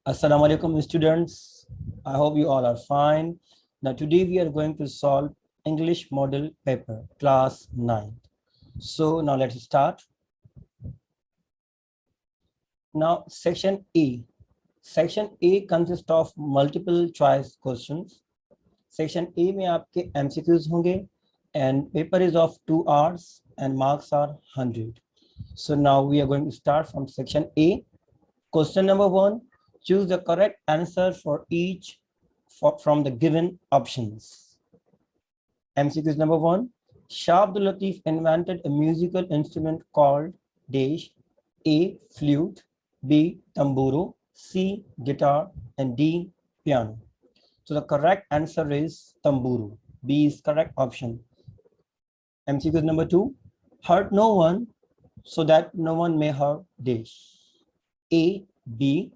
Assalamu alaikum students. I hope you all are fine. Now today we are going to solve English model paper class 9. So now let's start. Now section A. Section A consists of multiple choice questions. Section A में आपके MCQs होंगे and paper is of 2 hours and marks are 100. So now we are going to start from section A. Question number 1. Choose the correct answer for each from the given options. MCQs number 1. Shah Abdul Latif invented a musical instrument called dash. A. Flute, B. Tamburo, C. Guitar, and D. Piano. So the correct answer is Tamburo. B is correct option. MCQs number 2. Hurt no one so that no one may hurt dash. A. B.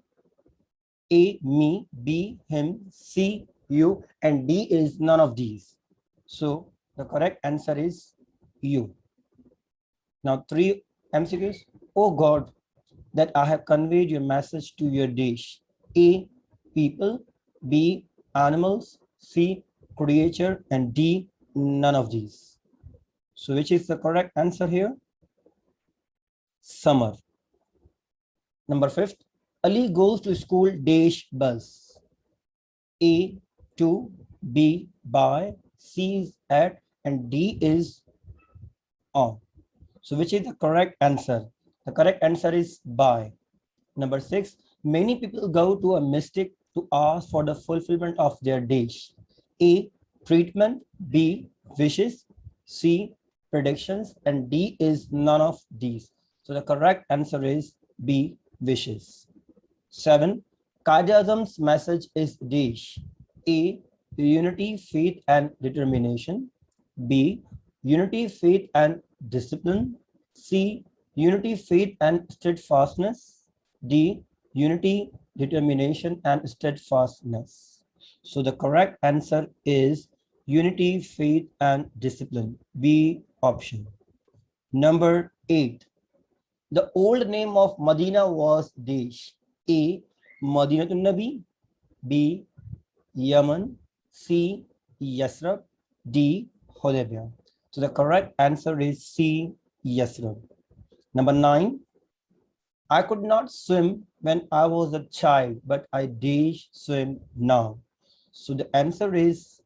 A, me, B, him, C, you, and D is none of these. So the correct answer is you. Now 3 MCQs. Oh God, that I have conveyed your message to your dish. A, people, B, animals, C, creature, and D, none of these. So which is the correct answer here? Summer. Number 5. Ali goes to school dash bus. A, to, B, by, C is at, and D is on. So which is the correct answer? The correct answer is by. Number 6, many people go to a mystic to ask for the fulfillment of their dish. A, treatment, B, wishes, C, predictions, and D is none of these. So the correct answer is B, wishes. 7, Qaid-e-Azam's message is dish. A, unity, faith, and determination. B, unity, faith, and discipline. C, unity, faith, and steadfastness. D, unity, determination, and steadfastness. So the correct answer is unity, faith, and discipline. B option. Number 8. The old name of Medina was Desh. A, Madinatul Nabi. B, Yemen. C, Yasrab. D, Hudaybiyah. So the correct answer is C, Yasrab. Number 9. I could not swim when I was a child, but I dash swim now. So the answer is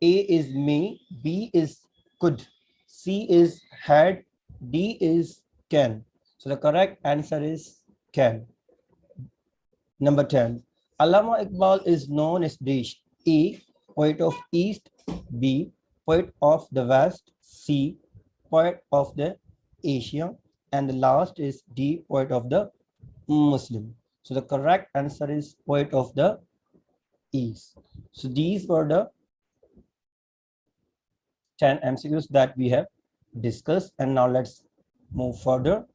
A is may, B is could, C is had, D is can. So the correct answer is can. Number 10. Allama Iqbal is known as Desh. A, poet of East. B, poet of the West. C, poet of the Asia. And the last is D, poet of the Muslim. So the correct answer is poet of the East. So these were the 10 MCQs that we have discussed. And now let's move further.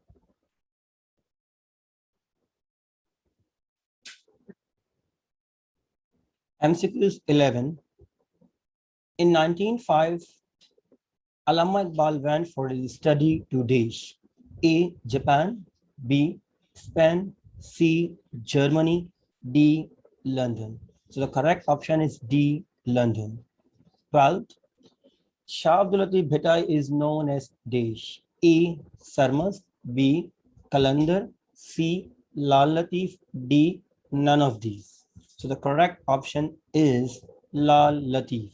MCQs 11. In 1905, Allama Iqbal went for his study to Desh. A, Japan. B, Spain. C, Germany. D, London. So the correct option is D, London. 12th, Shah Abdul Latif Bhittai is known as Desh. A, Sarmas. B, Kalandar. C, Lal Latif. D, none of these. So the correct option is Lal Latif.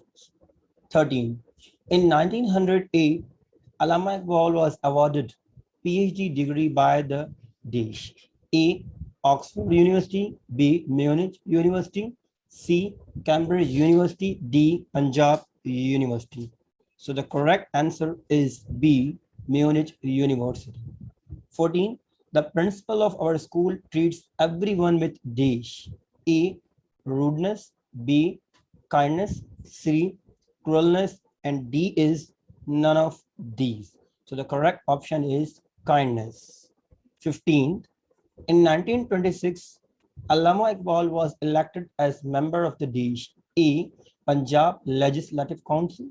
13. In 1908, Allama Iqbal was awarded PhD degree by the Desh. A, Oxford University. B, Munich University. C, Cambridge University. D, Punjab University. So the correct answer is B, Munich University. 14. The principal of our school treats everyone with Desh. A, rudeness. B, kindness. C, cruelness, and D is none of these. So the correct option is kindness. 15. In 1926, Allama Iqbal was elected as member of the Desh. A, Punjab Legislative Council.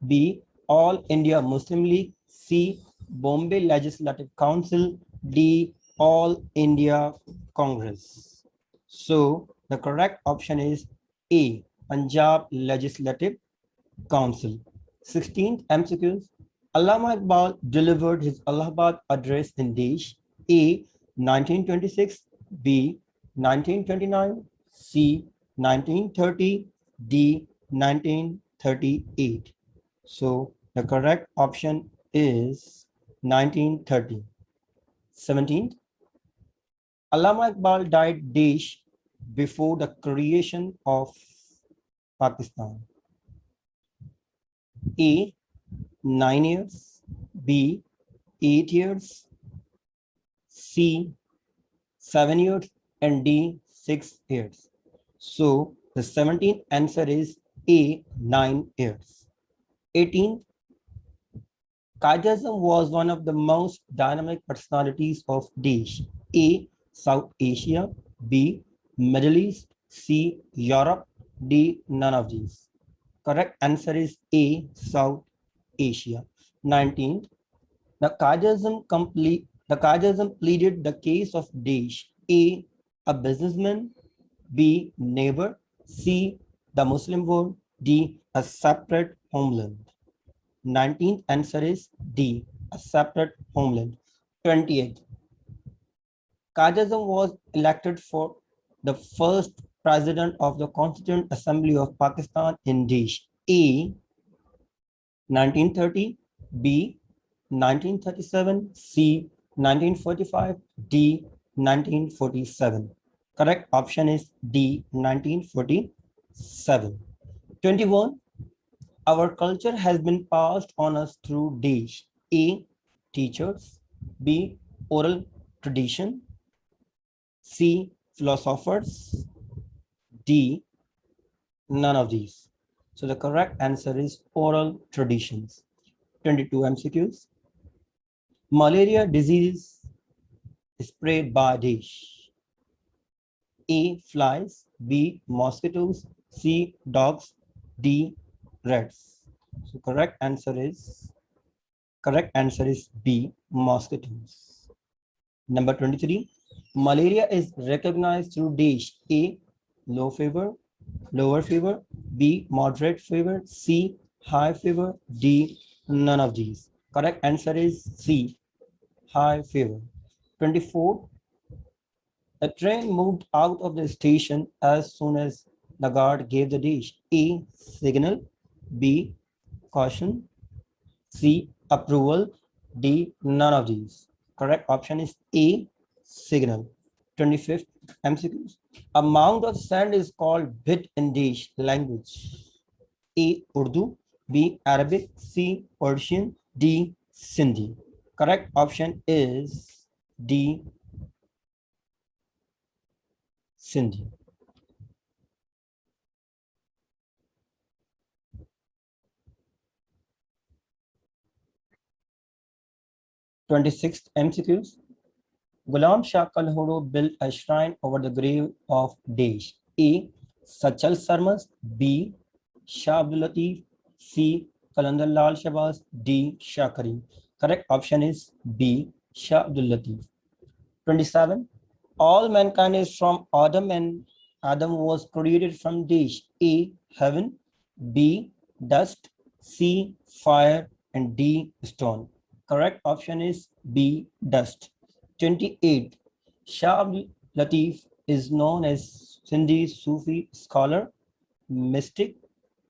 B, All India Muslim League. C, Bombay Legislative Council. D, All India Congress. So The correct option is A, Punjab Legislative Council. 16th MCQs. Allama Iqbal delivered his Allahabad address in Desh. A, 1926, B, 1929, C, 1930, D, 1938. So the correct option is 1930. 17th, Allama Iqbal died Desh before the creation of Pakistan. A, 9 years, B, 8 years, C, 7 years, and D, 6 years. So the 17th answer is A, 9 years. 18th, Qaidism was one of the most dynamic personalities of Desh. A, South Asia, B, Middle East, C, Europe, D, none of these. Correct answer is A, South Asia. 19th, the Qaidism pleaded the case of Desh. A businessman, B, neighbor, C, the Muslim world, D, a separate homeland. 19th answer is D, a separate homeland. 28th, Qaidism was elected for the first president of the Constituent Assembly of Pakistan in Desh. A, 1930, B, 1937, C, 1945, D, 1947. Correct option is D, 1947. 21. Our culture has been passed on us through Desh. A, teachers, B, oral tradition, C, philosophers, D, none of these. So the correct answer is oral traditions. 22 MCQs. Malaria disease is spread by Desh. A, flies, B, mosquitoes, C, dogs, D, rats. So correct answer is B, mosquitoes. Number 23, malaria is recognized through Desh. A, low fever, lower fever, B, moderate fever, C, high fever, D, none of these. Correct answer is C, high fever. 24, the train moved out of the station as soon as the guard gave the dish. A, signal, B, caution, C, approval, D, none of these. Correct option is A, signal. 25th MCQs. Amount of sand is called bit in Desh language. A, Urdu, B, Arabic, C, Persian, D, Sindhi. Correct option is D, Sindhi. 26th MCQs. Ghulam Shah Kalhoro built a shrine over the grave of Desh. A, Sachal Sarmas, B, Shah Abdul Latif, C, Kalandar Lal Shabazz, D, Shah Karim. Correct option is B, Shah Abdul Latif. 27. All mankind is from Adam and Adam was created from Desh. A, heaven, B, dust, C, fire, and D, stone. Correct option is B, dust. 28. Shah Abdul Latif is known as Sindhi Sufi scholar, mystic,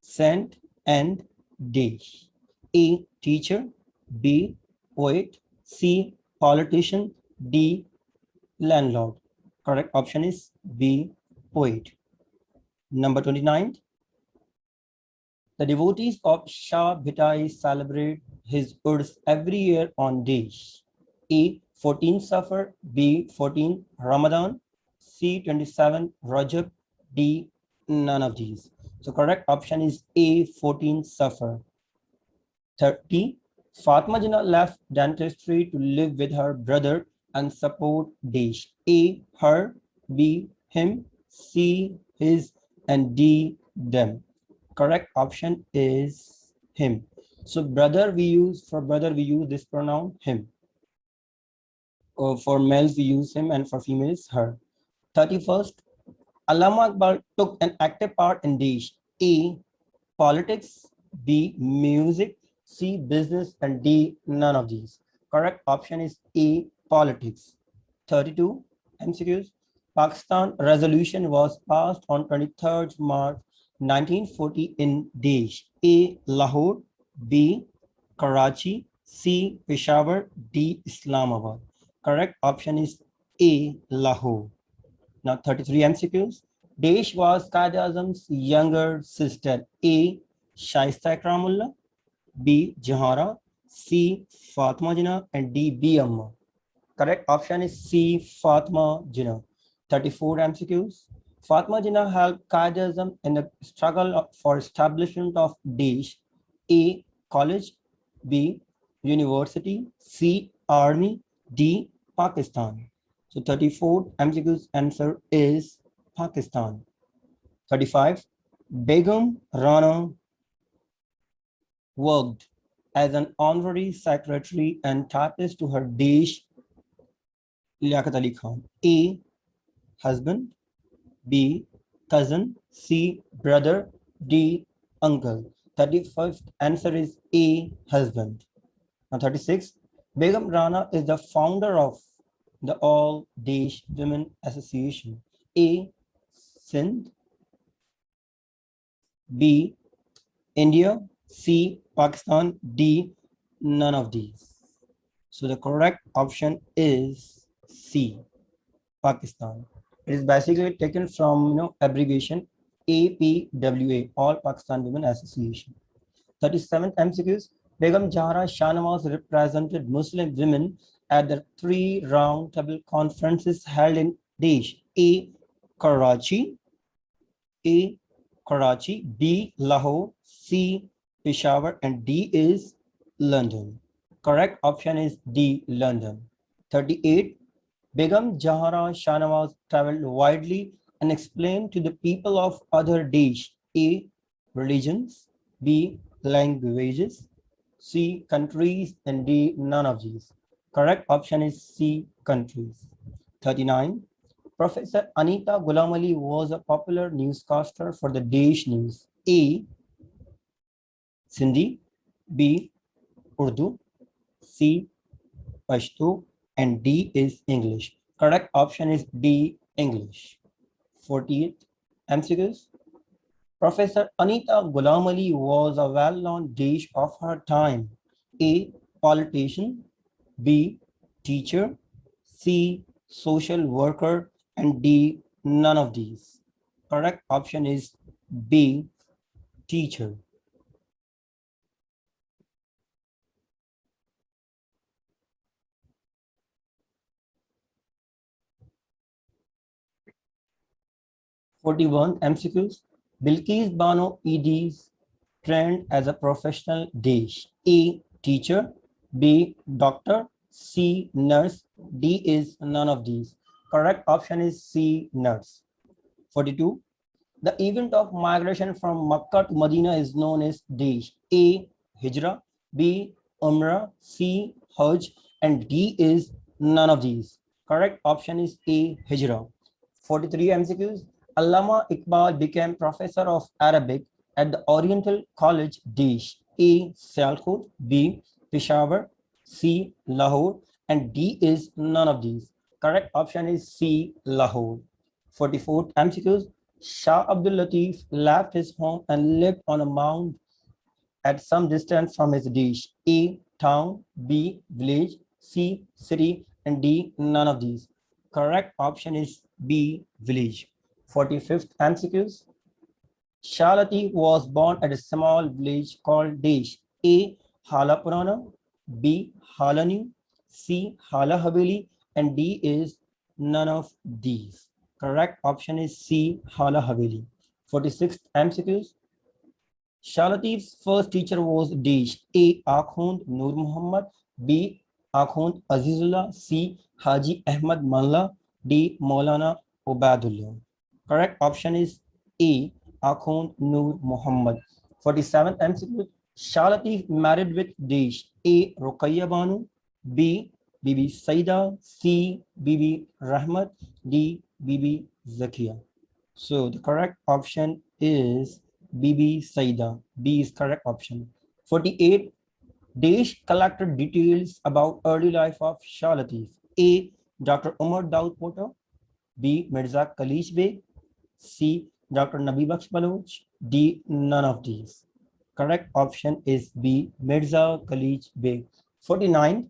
saint, and Desh. A, teacher, B, poet, C, politician, D, landlord. Correct option is B, poet. Number 29. The devotees of Shah Bhitai celebrate his Urs every year on Desh. A, 14 Safar, B, 14 Ramadan, C, 27 Rajab, D, none of these. So correct option is A, 14 Safar. 30. Fatma Jinnah left dentistry to live with her brother and support Desh. A, her, B, him, C, his, and D, them. Correct option is him. So brother we use this pronoun him. For males we use him and for females her. 31st, Allama Iqbal took an active part in Desh? A. Politics, B. Music, C. Business, and D. None of these. Correct option is A. Politics. 32 MCQs. Pakistan resolution was passed on 23rd March 1940 in Desh. A. Lahore, B. Karachi, C. Peshawar, D. Islamabad. Correct option is A. Lahore. Now 33 MCQs. Desh was Qaid Azam's younger sister. A. Shaista Ikramullah, B. Jahara, C. Fatma Jinnah, and D. B. Amma. Correct option is C. Fatma Jinnah. 34 MCQs. Fatma Jinnah helped Qaid Azam in the struggle for establishment of Desh. A. College, B. University, C. Army, D. Pakistan. So 34 MCQ's answer is Pakistan. 35. Begum Rana worked as an honorary secretary and typist to her Desh Liaquat Ali Khan. A. Husband, B. Cousin, C. Brother, D. Uncle. 35th answer is A. Husband. Now 36. Begum Rana is the founder of the All Desh Women Association. A. Sindh, B. India, C. Pakistan, D. None of these. So the correct option is C. Pakistan. It is basically taken from abbreviation APWA, All Pakistan Women Association. 37th MCQs. Begum Jahara Shahnawaz represented Muslim women at the 3 round table conferences held in Desh. A. Karachi, A. Karachi, B. Lahore, C. Peshawar, and D is London. Correct option is D. London. 38. Begum Jahara Shahnawaz traveled widely and explained to the people of other Desh. A. Religions, B. Languages, C. Countries, and D. None of these. Correct option is C. Countries. 39. Professor Anita Ghulam Ali was a popular newscaster for the Desh News. A. Sindhi, B. Urdu, C. Pashto, and D is English. Correct option is D. English. 48 MCQs. Professor Anita Ghulam Ali was a well-known Desh of her time. A. Politician, B. Teacher, C. Social worker, and D. None of these. Correct option is B. Teacher. 41 MCQs. Bilkis Bano EDs trained as a professional Desh. A. Teacher, B. Doctor, C. Nurse, D is none of these. Correct option is C. Nurse. 42. The event of migration from Makkah to Medina is known as Desh. A. Hijrah, B. Umrah, C. Hajj, and D is none of these. Correct option is A. Hijrah. 43 MCQs. Allama Iqbal became professor of Arabic at the Oriental College Desh. A. Sialkot, B. Peshawar, C. Lahore, and D is none of these. Correct option is C. Lahore. 44 MCQs. Shah Abdul Latif left his home and lived on a mound at some distance from his Desh. A. Town, B. Village, C. City, and D. None of these. Correct option is B. Village. 45th MCQs. Shah Latif was born at a small village called Desh. A. Hala Purana, B. Hala New, C. Hala Haveli, and D is none of these. Correct option is C. Hala Haveli. 46th MCQs. Shah Latif's first teacher was Desh. A. Akhund Nur Muhammad, B. Akhund Azizullah, C. Haji Ahmad Malla, D. Maulana Ubaidullah. Correct option is A. Akhund Nur Muhammad. 47th MCQ. Shah Latif married with Desh. A. Ruqayya Banu, B. Bibi Saida, C. Bibi Rahmat, D. Bibi Zakia. So the correct option is Bibi Saida. B is correct option. 48. Desh collected details about early life of Shah Latif. A. Dr. Umar Daud Potter. B. Mirza Khalid Beg. C. Dr. Nabi Baksh Baloch. D. None of these. Correct option is B. Mirza Khalid Beg. 49.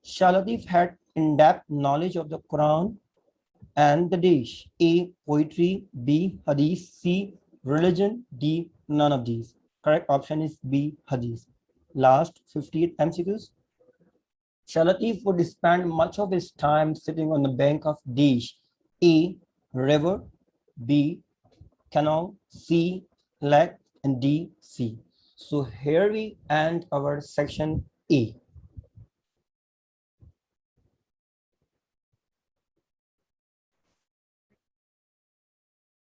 Shah Latif had in-depth knowledge of the Quran and the Desh. A. Poetry. B. Hadith. C. Religion. D. None of these. Correct option is B. Hadith. Last 58 MCQs. Shah Latif would spend much of his time sitting on the bank of Desh. A. River. B. Canal. C. Lake. And D. Sea. So here we end our section A.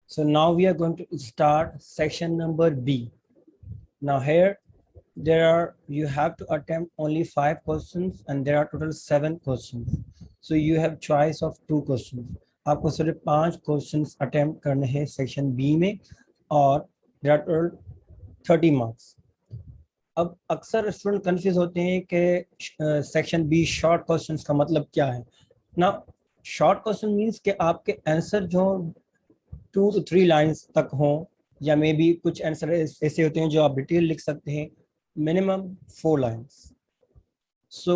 So now we are going to start section number B. Now here you have to attempt only 5 questions and there are total 7 questions. So you have choice of 2 questions. आपको सिर्फ 5 questions attempt करने हैं section B में और there are total 30 marks. अब अक्सर student confuse होते हैं कि सेक्शन बी शॉर्ट क्वेश्चंस का मतलब क्या है ना. शॉर्ट क्वेश्चन मींस कि आपके आंसर जो 2 to 3 लाइंस तक हों या मे बी कुछ आंसर ऐसे होते हैं जो आप डिटेल लिख सकते हैं minimum 4 lines. So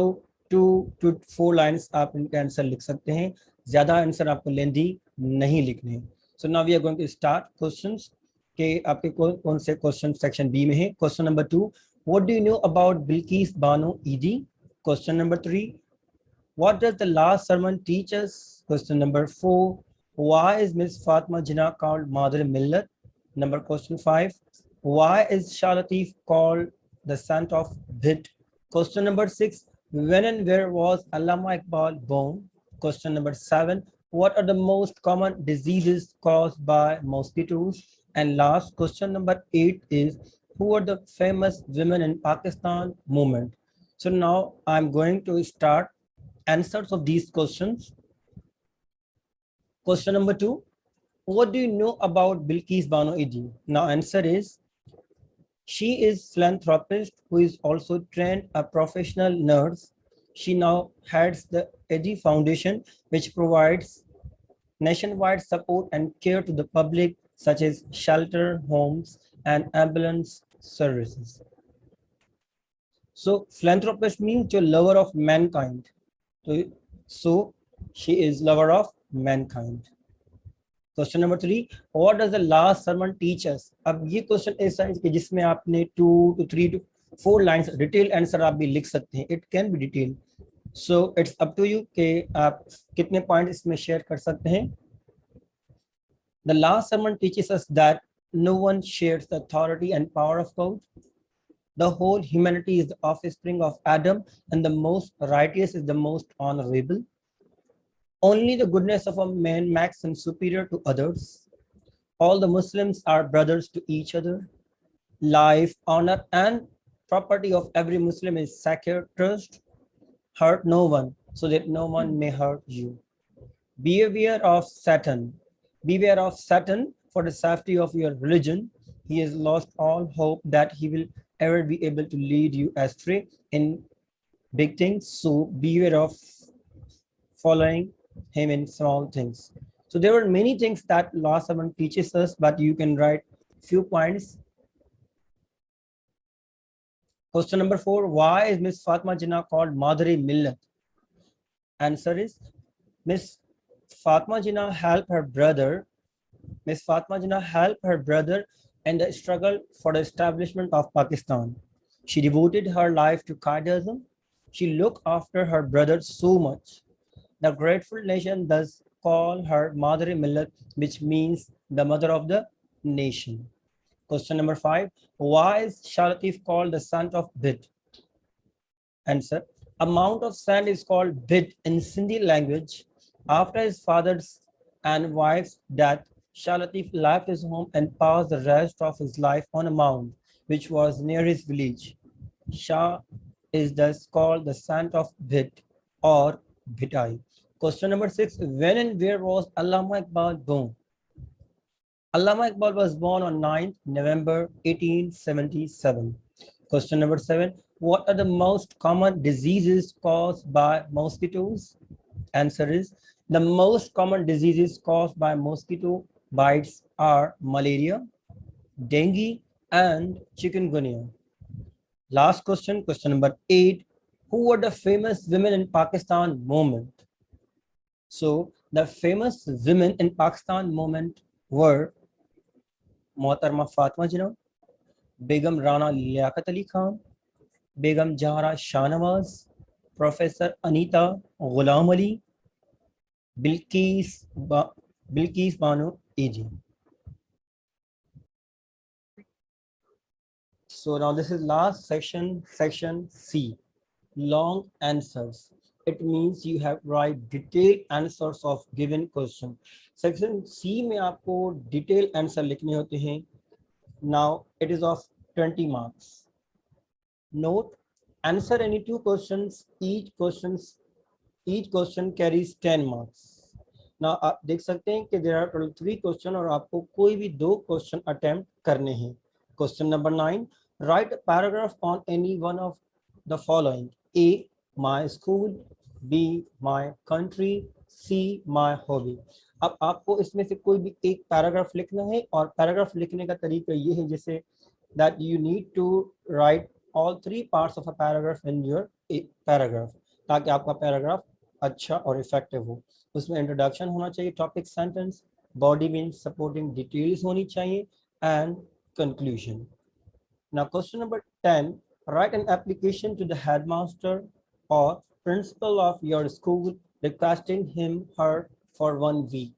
2 to 4 lines आप इनके आंसर लिख सकते हैं, ज़्यादा आंसर आपको लेंदी नहीं लिखने हैं. So now we are going to start questions के आपके कौन से क्वेश्चन सेक्शन बी में है. Question number 2, what do you know about Bilqis Bano Eidi? Question number 3, what does the last sermon teach us? Question number 4, why is Miss Fatma Jinnah called Madre Millat? Question 5, why is Shah Latif called the saint of Bhit? Question number 6, when and where was Allama Iqbal born? Question number 7, what are the most common diseases caused by mosquitoes? And last question number 8 is, who are the famous women in Pakistan movement? So now I'm going to start answers of these questions. Question number 2, what do you know about Bilqis Bano Eidi? Now answer is, she is philanthropist who is also trained a professional nurse. She now heads the Eidi Foundation, which provides nationwide support and care to the public, such as shelter, homes, and ambulance services. So philanthropist means your lover of mankind. So she is lover of mankind. Question number 3, what does the last sermon teach us? अब ये question ऐसा है कि जिसमें आपने 2 to 3 to 4 lines detail answer आप भी लिख सकते हैं. It can be detail. So it's up to you कि आप कितने पॉइंट इसमें शेयर कर सकते हैं. The last sermon teaches us that no one shares the authority and power of God. The whole humanity is the offspring of Adam, and the most righteous is the most honorable. Only the goodness of a man makes him superior to others. All the Muslims are brothers to each other. Life, honor, and property of every Muslim is sacred trust. Hurt no one, so that no one may hurt you. Beware of Satan. Beware of Satan for the safety of your religion. He has lost all hope that he will ever be able to lead you astray in big things. So beware of following him in small things. So there were many things that last sermon teaches us, but you can write few points. Question number 4, why is Miss Fatma Jinnah called Madre Millat? Answer is, Miss Fatma Jinnah helped her brother. Miss Fatma Jinnah helped her brother in the struggle for the establishment of Pakistan. She devoted her life to Qaidism. She looked after her brother so much. The grateful nation thus call her Madre Millat, which means the mother of the nation. Question number 5, why is Shah Latif called the saint of Bhit? Answer, amount of sand is called Bhit in Sindhi language. After his father's and wife's death, Shah Latif left his home and passed the rest of his life on a mound, which was near his village. Shah is thus called the saint of Bhit or Bhitai. Question number 6, when and where was Allama Iqbal born? Allama Iqbal was born on 9th November 1877. Question number 7. What are the most common diseases caused by mosquitoes? Answer is the most common diseases caused by mosquito bites are malaria, dengue, and chikungunya. Last question, question number 8. Who were the famous women in Pakistan movement? So the famous women in Pakistan movement were Mohtarma Fatma Jinnah, Begum Rana Liaquat Ali Khan, Begum Zahra Shahnawaz, Professor Anita Ghulam Ali, Bilkis, Bilkis Banu AG. So now this is last section, section C, long answers. It means you have write detailed answers of given question. Section C में आपको detailed answer लिखने होते हैं. Now it is of 20 marks. Note, answer any two questions. Each question carries 10 marks. Now आप देख सकते हैं कि there are total 3 question और आपको कोई भी 2 question attempt करने हैं. Question number 9. Write a paragraph on any one of the following. A. My school. B. My country. C. My hobby. अब आपको इसमें से कोई भी एक पैराग्राफ लिखना है और पैराग्राफ लिखने का तरीका ये है जैसे that you need to write all 3 parts of a paragraph in your paragraph ताकि आपका पैराग्राफ अच्छा और इफेक्टिव हो. उसमें इंट्रोडक्शन होना चाहिए, topic sentence, body mean supporting details होनी चाहिए and conclusion. Now question number 10, write an application to the headmaster or principal of your school requesting him her for 1 week.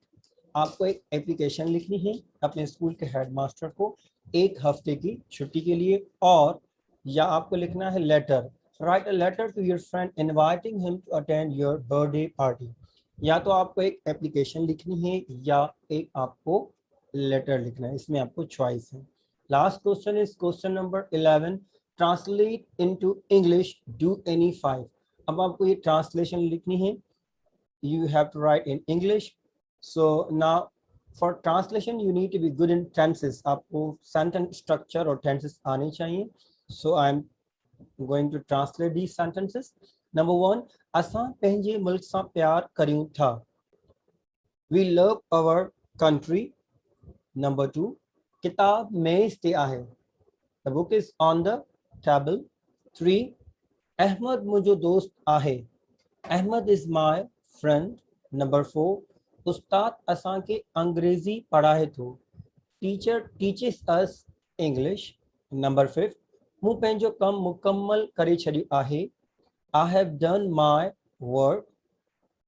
आपको एक एप्लीकेशन लिखनी है अपने स्कूल के हेडमास्टर को एक हफ्ते की छुट्टी के लिए, और या आपको लिखना है letter. Write a letter to your friend inviting him to attend your birthday party. या तो आपको एक एप्लीकेशन लिखनी है या एक आपको लेटर लिखना है, इसमें आपको चॉइस है. Last question is question number 11. Translate into English do any 5. अब आपको ये ट्रांसलेशन लिखनी है. You have to write in English. So now for translation you need to be good in tenses. आपको sentence structure और tenses आने चाहिए. So I'm going to translate these sentences. Number 1, असां पंहिंजे मुल्क सां प्यार करियूं था. We love our country. Number 2, किताब मेज़ ते आहे. The book is on the table. 3, Ahmad मुंहिंजो दोस्त आहे. Ahmad is my friend. Number 4, उस्ताद असांखे अंग्रेजी पढ़ाए थो. Teacher teaches us English. Number 5, मूं पंहिंजो कम मुकम्मल करे छॾियो आहे. I have done my work.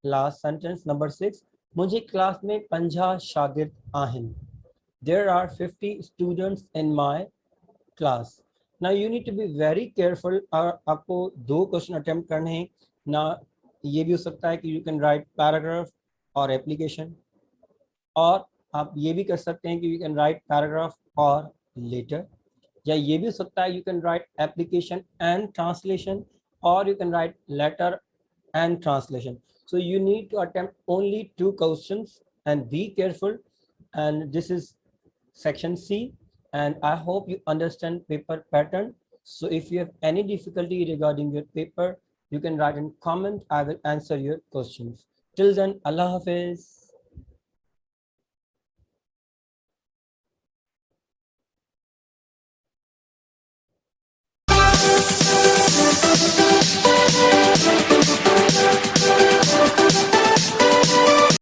Last sentence number 6, मुंहिंजे क्लास में 50 शागिर्द आहिनि. There are 50 students in my class. Now you need to be very careful. आपको 2 क्वेश्चन अटेम्प्ट करने हैं ना. ये भी हो सकता है कि यू कैन राइट पैराग्राफ और एप्लीकेशन, और आप ये भी कर सकते हैं कि यू कैन राइट पैराग्राफ और लेटर, या ये भी हो सकता है you can write application and translation, और you can write letter and translation. So you need to attempt only 2 questions and be careful. And this is section C, and I hope you understand paper pattern. So if you have any difficulty regarding your paper, you can write in comment. I will answer your questions. Till then, Allah Hafiz.